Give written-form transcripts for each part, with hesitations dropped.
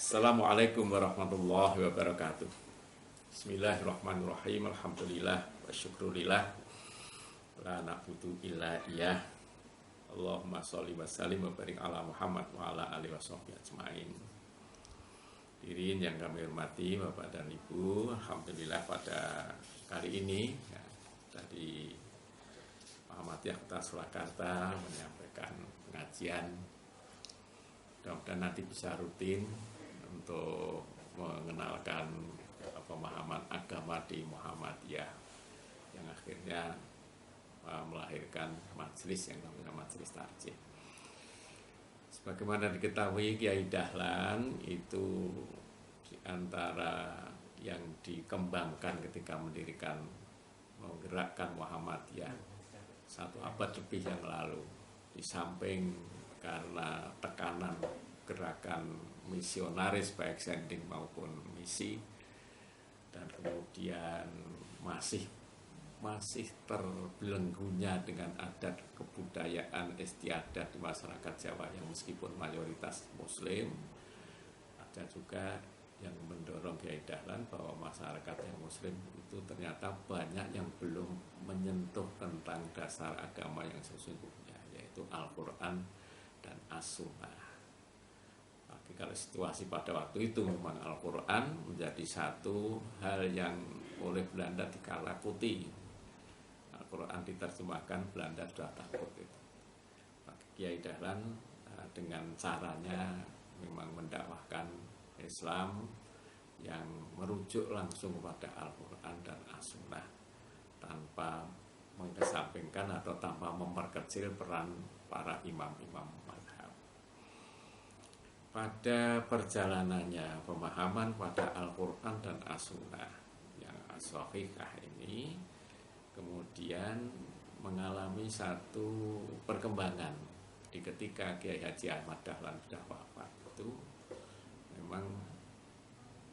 Assalamualaikum warahmatullahi wabarakatuh. Bismillahirrahmanirrahim. Alhamdulillah wa syukrulillah. La na'budu illa iyah. Allahumma sholli wa sallim wa barik ala Muhammad wa ala alihi washabbihi ajmain. Hadirin yang kami hormati Bapak dan Ibu, alhamdulillah pada kali ini dari Muhammadiyah Kota Surakarta menyampaikan pengajian. Mudah-mudahan nanti bisa rutin untuk mengenalkan pemahaman agama di Muhammadiyah yang akhirnya melahirkan majelis yang namanya Majelis Tarjih. Sebagaimana diketahui, Kiai Dahlan itu di antara yang dikembangkan ketika menggerakkan Muhammadiyah 1 abad lebih yang lalu. Di samping karena tekanan gerakan misionaris baik sending maupun misi, dan kemudian masih terbelenggunya dengan adat kebudayaan istiadat di masyarakat Jawa yang meskipun mayoritas Muslim, ada juga yang mendorong Kiai Dahlan bahwa masyarakat yang Muslim itu ternyata banyak yang belum menyentuh tentang dasar agama yang sesungguhnya, yaitu Al-Quran dan As-Sunnah. Tapi kalau situasi pada waktu itu memang Al-Quran menjadi satu hal yang oleh Belanda dikalakuti. Al-Quran diterjemahkan, Belanda sudah takut itu. Maka Kiai Dahlan dengan caranya memang mendakwahkan Islam yang merujuk langsung kepada Al-Quran dan As-Sunnah tanpa mengesampingkan atau tanpa memperkecil peran para imam-imam mazhab. Pada perjalanannya pemahaman pada Al-Quran dan As-Sunnah yang as-sahihah ini kemudian mengalami satu perkembangan di ketika Kiai Haji Ahmad Dahlan sudah wafat. Itu memang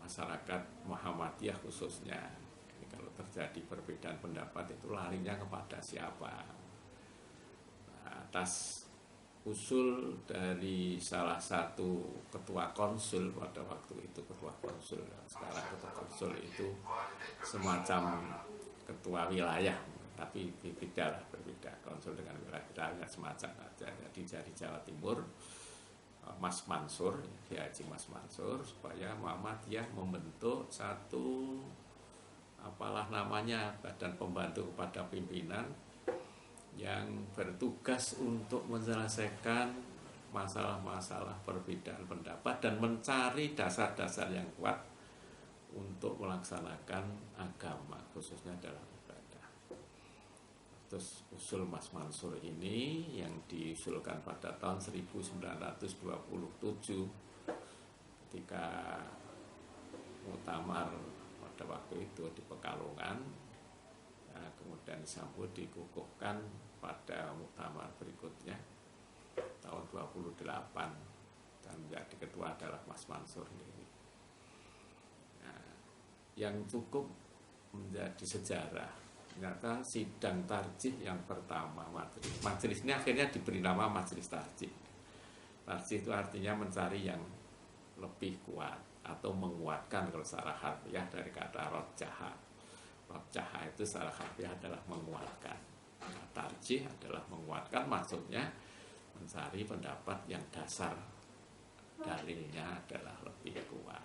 masyarakat Muhammadiyah khususnya, ini kalau terjadi perbedaan pendapat itu larinya kepada siapa? Atas usul dari salah satu ketua konsul pada waktu itu, ketua konsul, sekarang ketua konsul itu semacam ketua wilayah, tapi berbeda. Konsul dengan wilayah semacam aja. Jadi dari Jawa Timur, Mas Mansur, Kiai Haji Mas Mansur, supaya Muhammadiyah membentuk satu apalah namanya badan pembantu kepada pimpinan yang bertugas untuk menyelesaikan masalah-masalah perbedaan pendapat dan mencari dasar-dasar yang kuat untuk melaksanakan agama, khususnya dalam ibadah. Terus usul Mas Mansur ini yang diusulkan pada tahun 1927 ketika muktamar pada waktu itu di Pekalongan, kemudian disambut dikukuhkan pada muktamar berikutnya tahun 28, dan menjadi ketua adalah Mas Mansur ini. Nah, yang cukup menjadi sejarah ternyata sidang tarjih yang pertama majelis ini akhirnya diberi nama Majelis Tarjih. Tarjih itu artinya mencari yang lebih kuat atau menguatkan kalau secara harfiah dari kata rojjaha. Rojjaha itu secara harfiah adalah menguatkan. Nah, tarjih adalah menguatkan, maksudnya mencari pendapat yang dasar dalilnya adalah lebih kuat.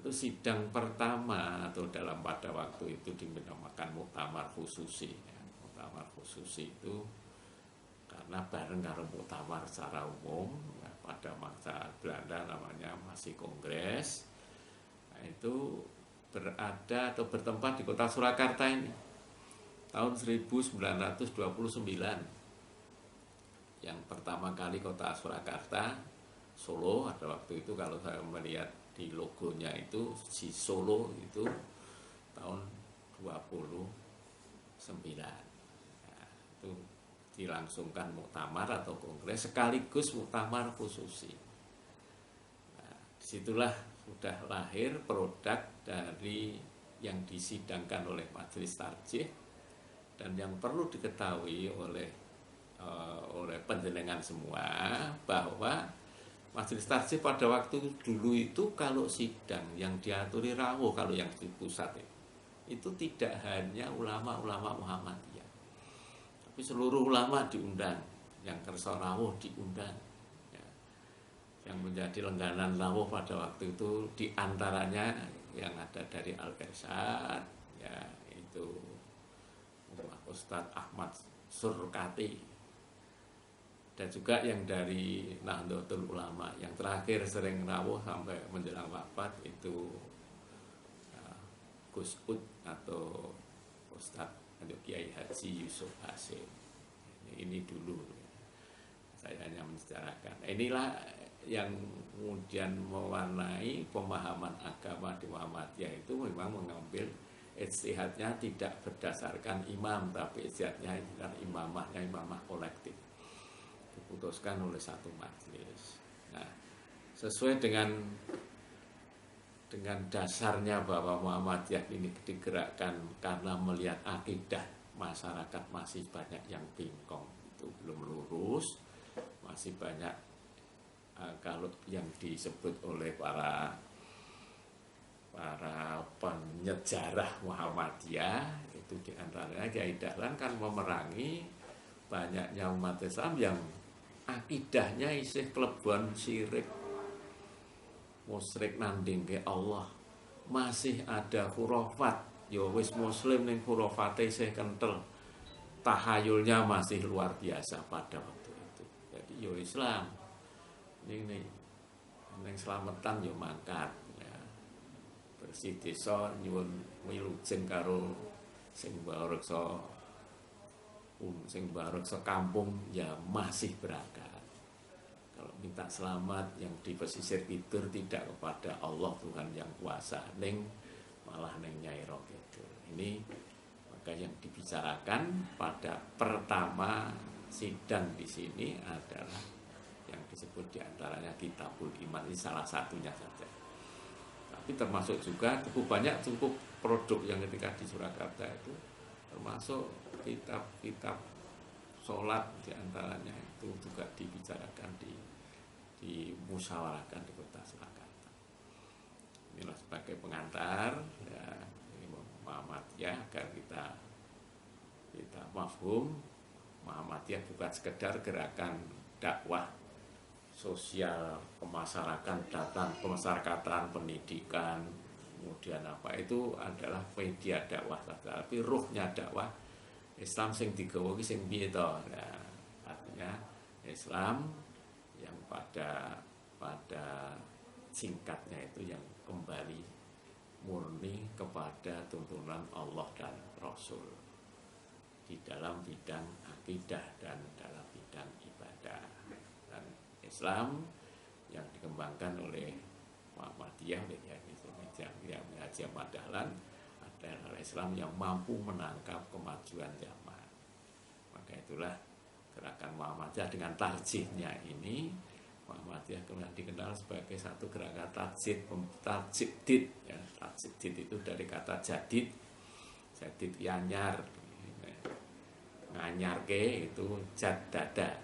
Itu sidang pertama atau dalam pada waktu itu dinamakan muktamar khususi. Muktamar khususi itu karena bareng karo muktamar secara umum, pada masa Belanda namanya masih kongres. Nah, itu berada atau bertempat di kota Surakarta ini tahun 1929. Yang pertama kali kota Surakarta, Solo, ada waktu itu kalau saya melihat di logonya itu si Solo itu tahun 29. Nah, itu dilangsungkan muktamar atau kongres sekaligus muktamar khususi. Nah, disitulah sudah lahir produk dari yang disidangkan oleh Majelis Tarjih, dan yang perlu diketahui oleh panjenengan semua bahwa Majelis Tarjih pada waktu dulu itu kalau sidang yang diaturi rawuh, kalau yang di pusat itu tidak hanya ulama-ulama Muhammadiyah, tapi seluruh ulama diundang, yang kersa rawuh diundang. Ya. Yang menjadi lengganan rawuh pada waktu itu diantaranya yang ada dari Al-Irsad, ya itu Ustadz Ahmad Surkati, dan juga yang dari Nahdlatul Ulama yang terakhir sering rawuh sampai menjelang wafat itu Gus Ud atau Ustadz Kiai Haji Yusuf Hasim. Ini dulu saya hanya menceritakan. Inilah yang kemudian mewarnai pemahaman agama di Muhammadiyah itu memang mengambil ijtihadnya tidak berdasarkan imam, tapi ijtihadnya imamah kolektif, diputuskan oleh satu majelis. Nah, sesuai dengan dasarnya bahwa Muhammadiyah ini digerakkan karena melihat akidah masyarakat masih banyak yang bingkong, itu belum lurus, masih banyak kalau yang disebut oleh para penyejarah Muhammadiyah itu diantaranya Kiai Dahlan kan memerangi banyaknya umat Islam yang akidahnya isih klebon syirik, musyrik nanding ke Allah, masih ada khurafat, ya wis muslim ning khurafate isih kental, tahayulnya masih luar biasa pada waktu itu. Jadi ya Islam ini ning slametan ya mangkat, ya bersih desa nyuwun wilujeng karo sing bareksa kampung ya masih berangkat. Kalau minta selamat yang di pesisir Kidul tidak kepada Allah Tuhan yang kuasa, malah Nyai Roh gitu. Ini maka yang dibicarakan pada pertama sidang di sini adalah yang disebut diantaranya Kitabul Iman, ini salah satunya saja. Tapi termasuk juga cukup produk yang ketika di Surakarta itu, termasuk kitab sholat diantaranya itu juga dibicarakan dimusyawarahkan di Kota Surakarta. Inilah sebagai pengantar ya, Muhammadiyah agar kita mafhum Muhammadiyah bukan sekedar gerakan dakwah sosial kemasyarakatan, pendidikan, kemudian itu adalah media dakwah, tapi ruhnya dakwah Islam sing digawa ki sing piye to? Nah, artinya Islam yang pada singkatnya itu yang kembali murni kepada tuntunan Allah dan Rasul di dalam bidang akidah dan dalam bidang ibadah. Dan Islam yang dikembangkan oleh Muhammadiyah, yang Haji Ahmad Dahlan adalah Islam yang mampu menangkap kemajuan zaman. Maka itulah gerakan Muhammadiyah dengan tarjihnya ini. Muhammadiyah kemudian dikenal sebagai satu gerakan tarjidid. Ya, tarjidid itu dari kata jadid yanyar, nganyarke itu jaddada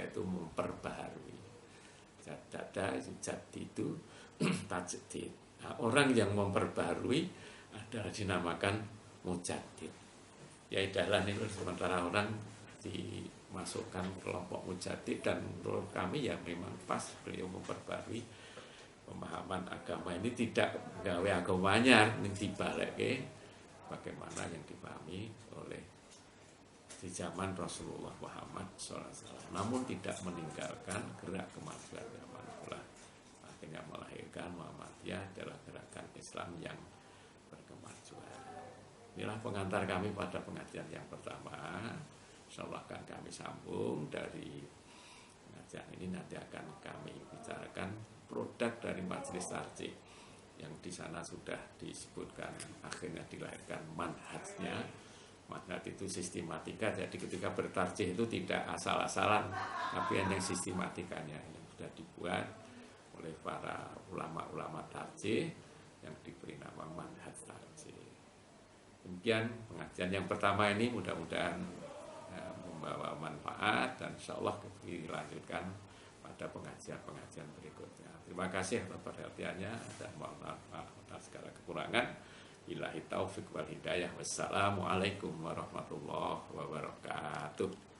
itu memperbaharui, jaddada itu jadid itu tajdid. Nah, orang yang memperbaharui adalah dinamakan mujaddid. Ya Dahlan itu sementara orang dimasukkan kelompok mujaddid, dan menurut kami ya memang pas beliau memperbarui pemahaman agama ini, tidak gawe agamanya ini dibalik bagaimana yang dipahami oleh di zaman Rasulullah Muhammad SAW, namun tidak meninggalkan gerak kemajuan zaman pula. Akhirnya melahirkan Muhammadiyah adalah gerakan Islam yang berkemajuan. Inilah pengantar kami pada pengajian yang pertama. Insyaallah akan kami sambung dari pengajian ini, nanti akan kami bicarakan produk dari Majelis Tarjih yang di sana sudah disebutkan akhirnya dilahirkan manhajnya. Manhaj itu sistematika, jadi ketika bertarjih itu tidak asal-asalan, tapi hanya sistematikanya yang sudah dibuat oleh para ulama-ulama tarjih yang diberi nama manhaj tarjih. Demikian pengajian yang pertama ini, mudah-mudahan membawa manfaat, dan insyaallah dilanjutkan pada pengajian-pengajian berikutnya. Terima kasih atas perhatiannya dan mohon maaf atas segala kekurangan. Billahi taufik wal hidayah. Wassalamualaikum warahmatullahi wabarakatuh.